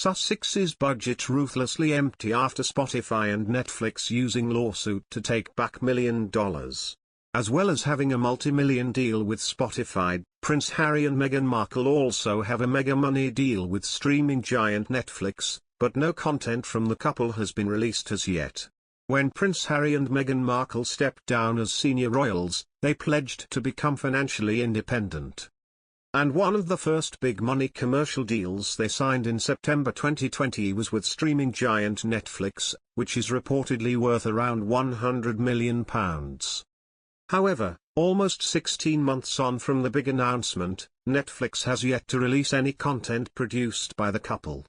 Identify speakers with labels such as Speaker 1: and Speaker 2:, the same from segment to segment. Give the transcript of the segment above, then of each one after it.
Speaker 1: Sussexes budget ruthlessly empty after Spotify and Netflix using lawsuit to take back $1 million. As well as having a multi-million deal with Spotify, Prince Harry and Meghan Markle also have a mega money deal with streaming giant Netflix, but no content from the couple has been released as yet. When Prince Harry and Meghan Markle stepped down as senior royals, they pledged to become financially independent. And one of the first big money commercial deals they signed in September 2020 was with streaming giant Netflix, which is reportedly worth around £100 million. However, almost 16 months on from the big announcement, Netflix has yet to release any content produced by the couple.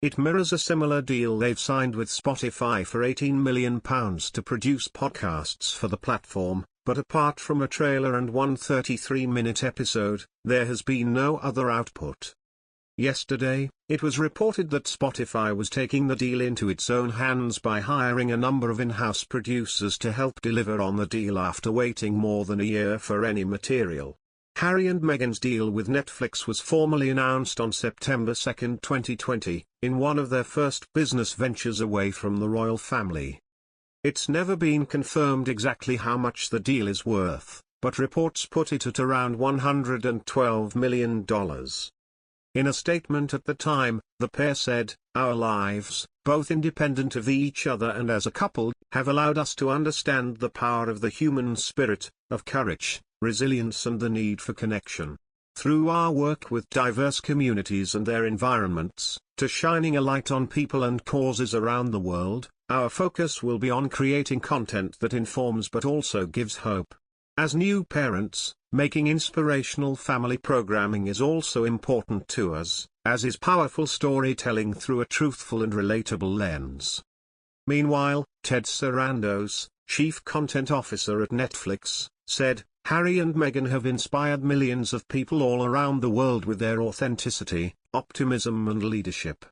Speaker 1: It mirrors a similar deal they've signed with Spotify for £18 million to produce podcasts for the platform, but apart from a trailer and one 33-minute episode, there has been no other output. Yesterday, it was reported that Spotify was taking the deal into its own hands by hiring a number of in-house producers to help deliver on the deal after waiting more than a year for any material. Harry and Meghan's deal with Netflix was formally announced on September 2, 2020, in one of their first business ventures away from the royal family. It's never been confirmed exactly how much the deal is worth, but reports put it at around $112 million. In a statement at the time, the pair said, "Our lives, both independent of each other and as a couple, have allowed us to understand the power of the human spirit, of courage, resilience and the need for connection. Through our work with diverse communities and their environments, to shining a light on people and causes around the world, our focus will be on creating content that informs but also gives hope. As new parents, making inspirational family programming is also important to us, as is powerful storytelling through a truthful and relatable lens." Meanwhile, Ted Sarandos, Chief Content Officer at Netflix, said, "Harry and Meghan have inspired millions of people all around the world with their authenticity, optimism and leadership.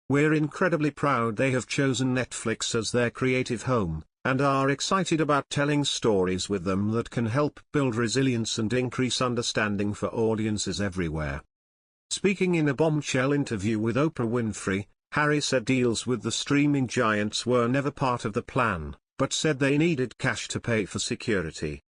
Speaker 1: We're incredibly proud they have chosen Netflix as their creative home, and are excited about telling stories with them that can help build resilience and increase understanding for audiences everywhere." Speaking in a bombshell interview with Oprah Winfrey, Harry said deals with the streaming giants were never part of the plan, but said they needed cash to pay for security.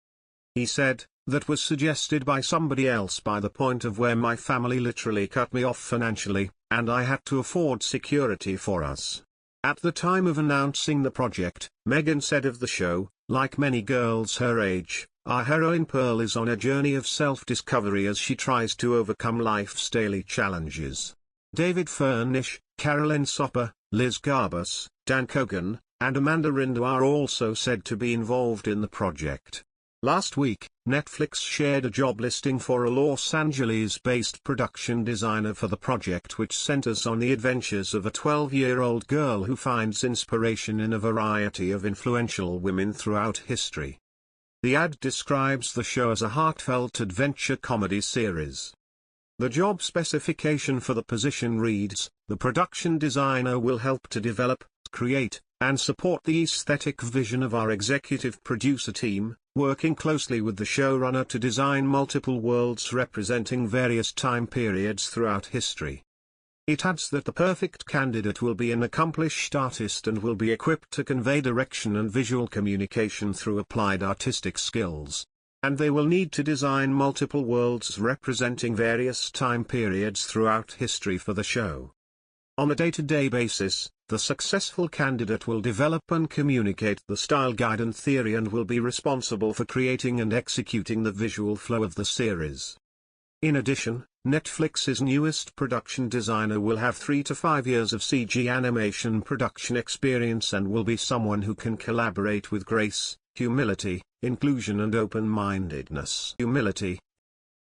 Speaker 1: He said, "That was suggested by somebody else by the point of where my family literally cut me off financially, and I had to afford security for us." At the time of announcing the project, Meghan said of the show, "Like many girls her age, our heroine Pearl is on a journey of self-discovery as she tries to overcome life's daily challenges." David Furnish, Carolyn Sopper, Liz Garbus, Dan Kogan, and Amanda Rindo are also said to be involved in the project. Last week, Netflix shared a job listing for a Los Angeles-based production designer for the project, which centers on the adventures of a 12-year-old girl who finds inspiration in a variety of influential women throughout history. The ad describes the show as a heartfelt adventure comedy series. The job specification for the position reads, "The production designer will help to develop, create, and support the aesthetic vision of our executive producer team, working closely with the showrunner to design multiple worlds representing various time periods throughout history." It adds that the perfect candidate will be an accomplished artist and will be equipped to convey direction and visual communication through applied artistic skills. And they will need to design multiple worlds representing various time periods throughout history for the show. On a day-to-day basis, the successful candidate will develop and communicate the style guide and theory and will be responsible for creating and executing the visual flow of the series. In addition, Netflix's newest production designer will have 3 to 5 years of CG animation production experience and will be someone who can collaborate with grace, humility, inclusion and open-mindedness. Humility,